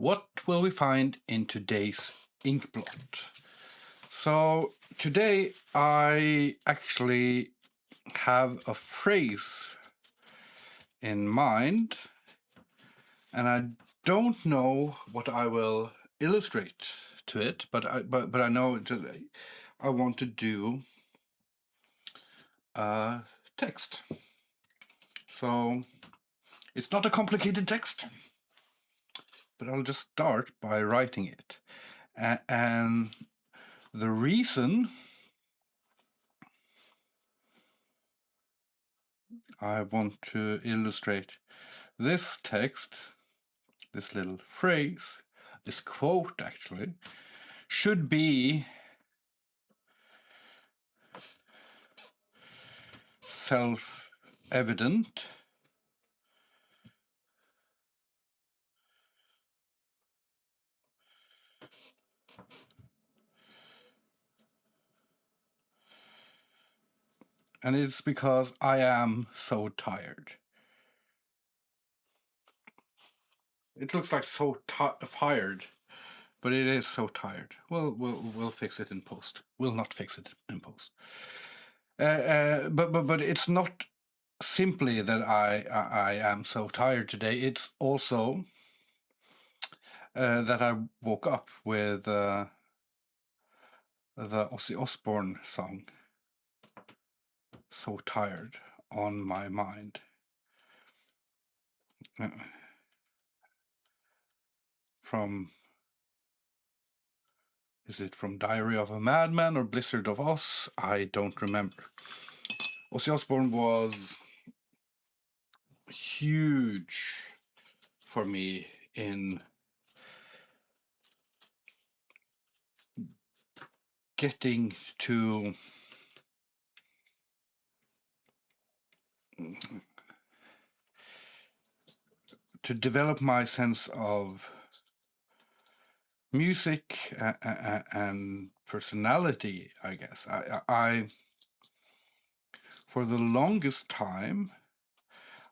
What will we find in today's Inkblot? So today I actually have a phrase in mind, and I don't know what I will illustrate to it, but I know I want to do text. So it's not a complicated text, but I'll just start by writing it. And the reason I want to illustrate this text, this little phrase, this quote actually, should be self-evident. And it's because I am so tired. It looks like so fired, but it is so tired. We'll fix it in post. We'll not fix it in post. But it's not simply that I am so tired today. It's also that I woke up with the Ozzy Osbourne song, "So Tired," on my mind. Is it from Diary of a Madman or Blizzard of Oz? I don't remember. Ozzy Osbourne was huge for me in getting to develop my sense of music and personality, I guess. I for the longest time,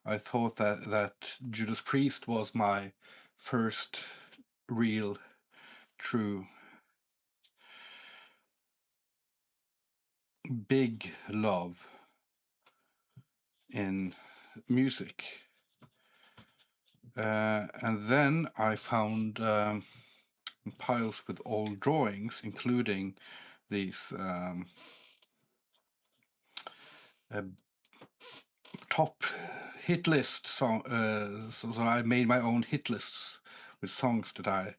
I thought that Judas Priest was my first real, true, big love in music. And then I found piles with old drawings, including these top hit list song. So I made my own hit lists with songs that I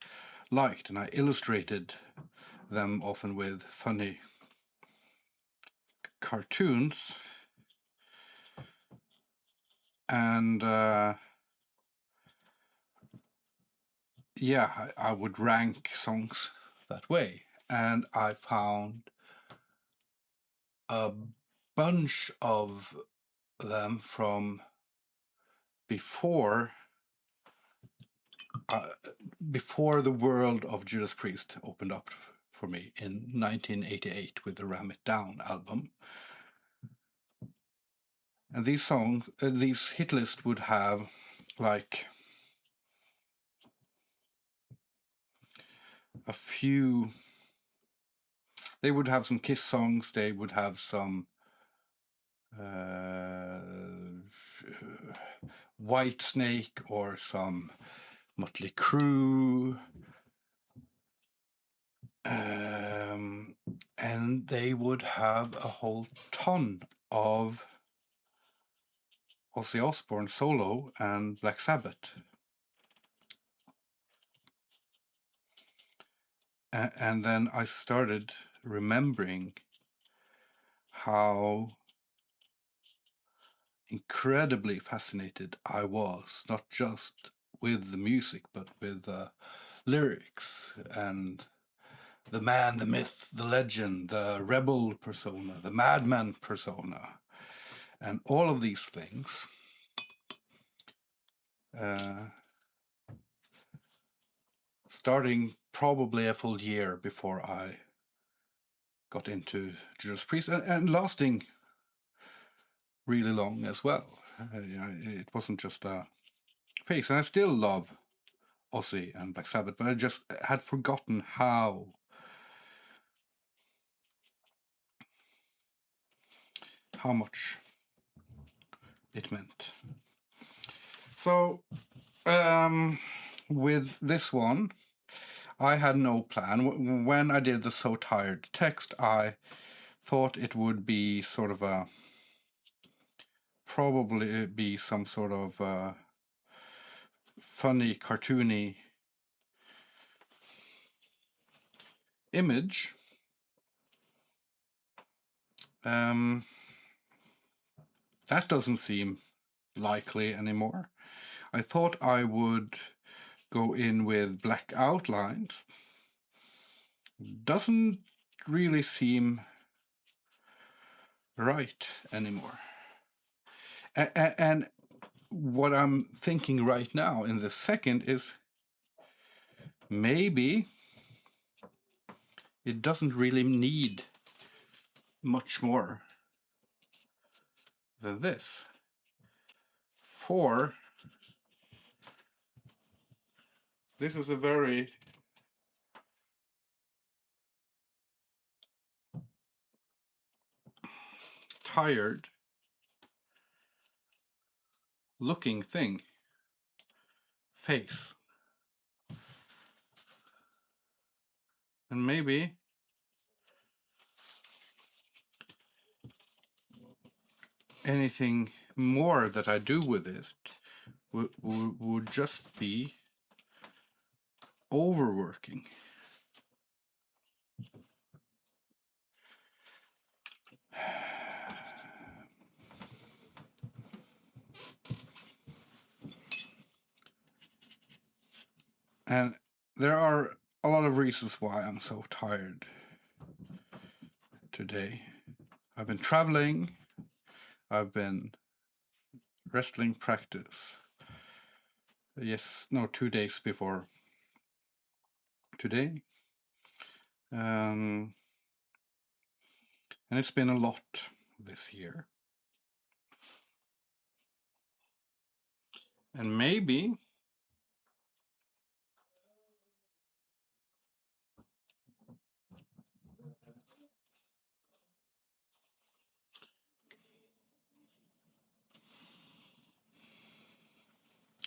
liked, and I illustrated them often with funny cartoons. And yeah, I would rank songs that way, and I found a bunch of them from before the world of Judas Priest opened up for me in 1988 with the Ram It Down album. And these songs, these hit lists would have like a few. They would have some Kiss songs. They would have some White Snake or some Motley Crue, and they would have a whole ton of Ozzy Osbourne solo and Black Sabbath. And then I started remembering how incredibly fascinated I was, not just with the music, but with the lyrics and the man, the myth, the legend, the rebel persona, the madman persona, and all of these things. Starting probably a full year before I got into Judas Priest, and lasting really long as well. It wasn't just a phase, and I still love Ozzy and Black Sabbath, but I just had forgotten how much it meant. So with this one, I had no plan. When I did the So Tired text, I thought it would be sort of probably be some sort of funny, cartoony image. That doesn't seem likely anymore. I thought I would go in with black outlines. Doesn't really seem right anymore. And what I'm thinking right now in this second is maybe it doesn't really need much more than this. For this is a very tired looking face. And maybe anything more that I do with it would just be overworking. And there are a lot of reasons why I'm so tired today. I've been traveling, I've been wrestling practice. 2 days before today. And it's been a lot this year. And maybe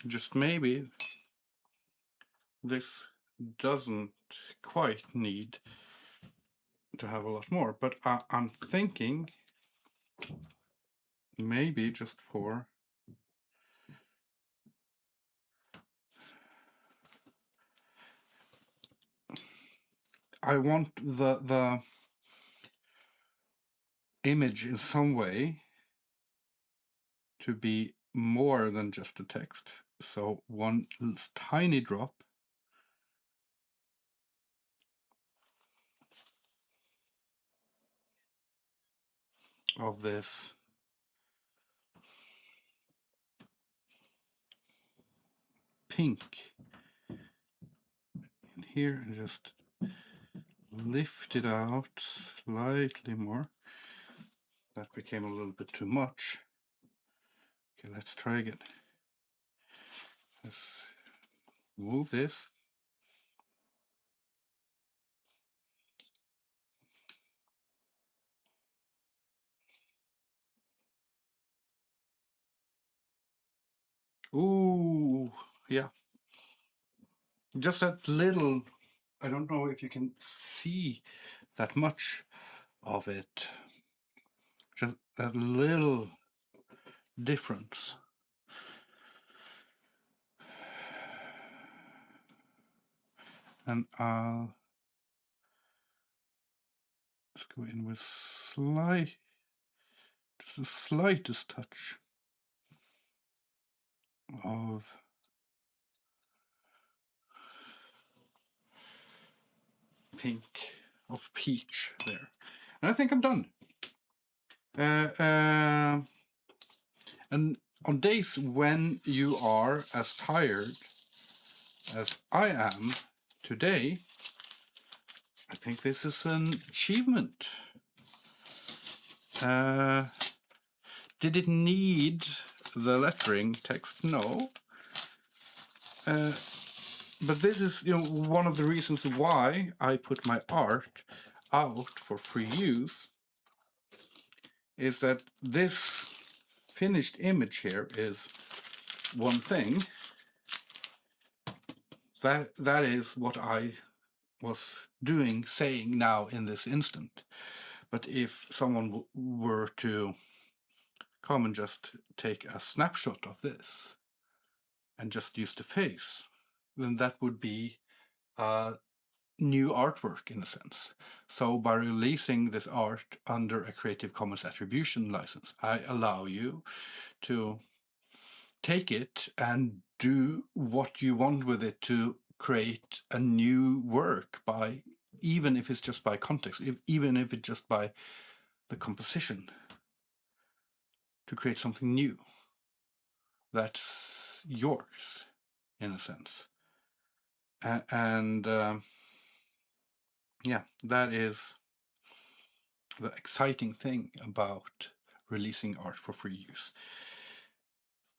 just maybe this doesn't quite need to have a lot more, but I'm thinking maybe just for I want the image in some way to be more than just a text. So one tiny drop of this pink in here and just lift it out slightly more. That became a little bit too much. Okay, let's try again. Let's move this. Ooh, yeah. Just that little, I don't know if you can see that much of it. Just that little difference. And I'll just go in with just the slightest touch of pink, of peach there. And I think I'm done. And on days when you are as tired as I am today, I think this is an achievement. Did it need the lettering text? No. but this is, you know, one of the reasons why I put my art out for free use, is that this finished image here is one thing. That is what I was doing, saying now in this instant. But if someone were to come and just take a snapshot of this and just use the face, then that would be a new artwork in a sense. So by releasing this art under a Creative Commons attribution license, I allow you to take it and do what you want with it to create a new work, by, even if it's just by context, even if it's just by the composition, to create something new that's yours in a sense. And yeah, that is the exciting thing about releasing art for free use.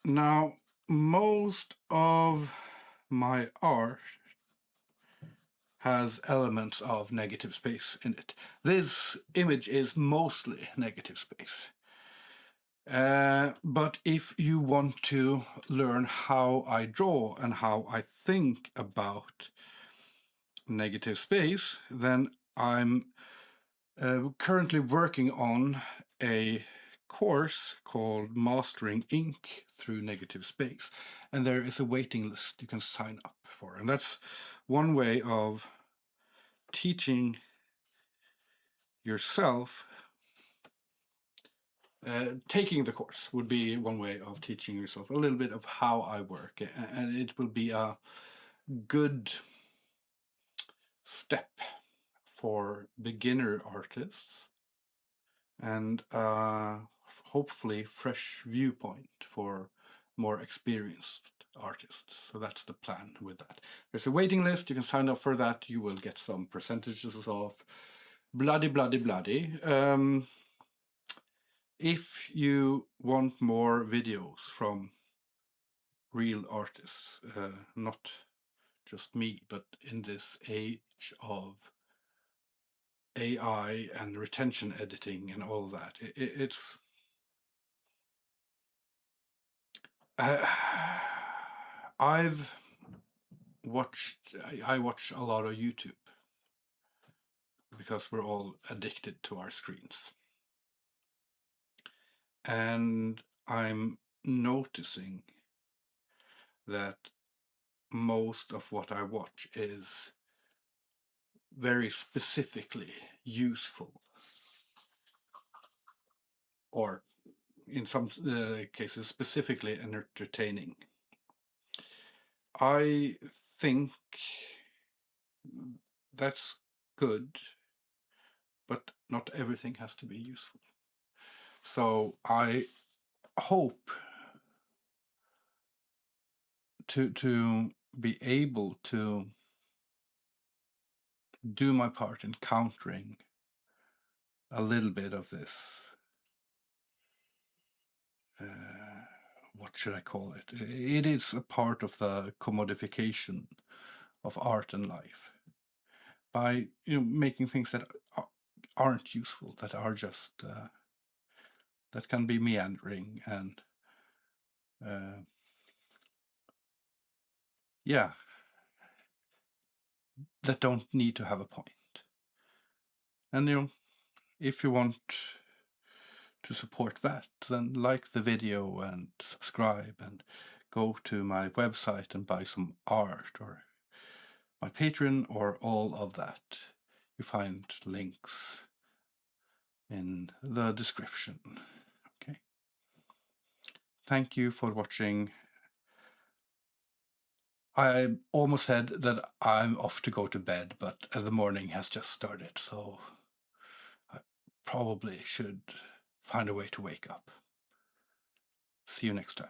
Now, most of my art has elements of negative space in it. This image is mostly negative space. But if you want to learn how I draw and how I think about negative space, then I'm currently working on a course called Mastering Ink through Negative Space, and there is a waiting list you can sign up for, and that's one way of teaching yourself. Taking the course would be one way of teaching yourself a little bit of how I work, and it will be a good step for beginner artists, and hopefully fresh viewpoint for more experienced artists. So that's the plan with that. There's a waiting list. You can sign up for that. You will get some percentages of bloody. If you want more videos from real artists, not just me, but in this age of AI and retention editing and all that, it's I've I watch a lot of YouTube because we're all addicted to our screens, and I'm noticing that most of what I watch is very specifically useful, or in some cases specifically entertaining. I think that's good, but not everything has to be useful. So I hope to be able to do my part in countering a little bit of this, what should I call it? It is a part of the commodification of art and life, by, you know, making things that aren't useful, that are just that can be meandering and yeah, that don't need to have a point. And you know, if you want to support that, then like the video and subscribe and go to my website and buy some art, or my Patreon, or all of that. You find links in the description. Okay. Thank you for watching. I almost said that I'm off to go to bed, but the morning has just started, so I probably should find a way to wake up. See you next time.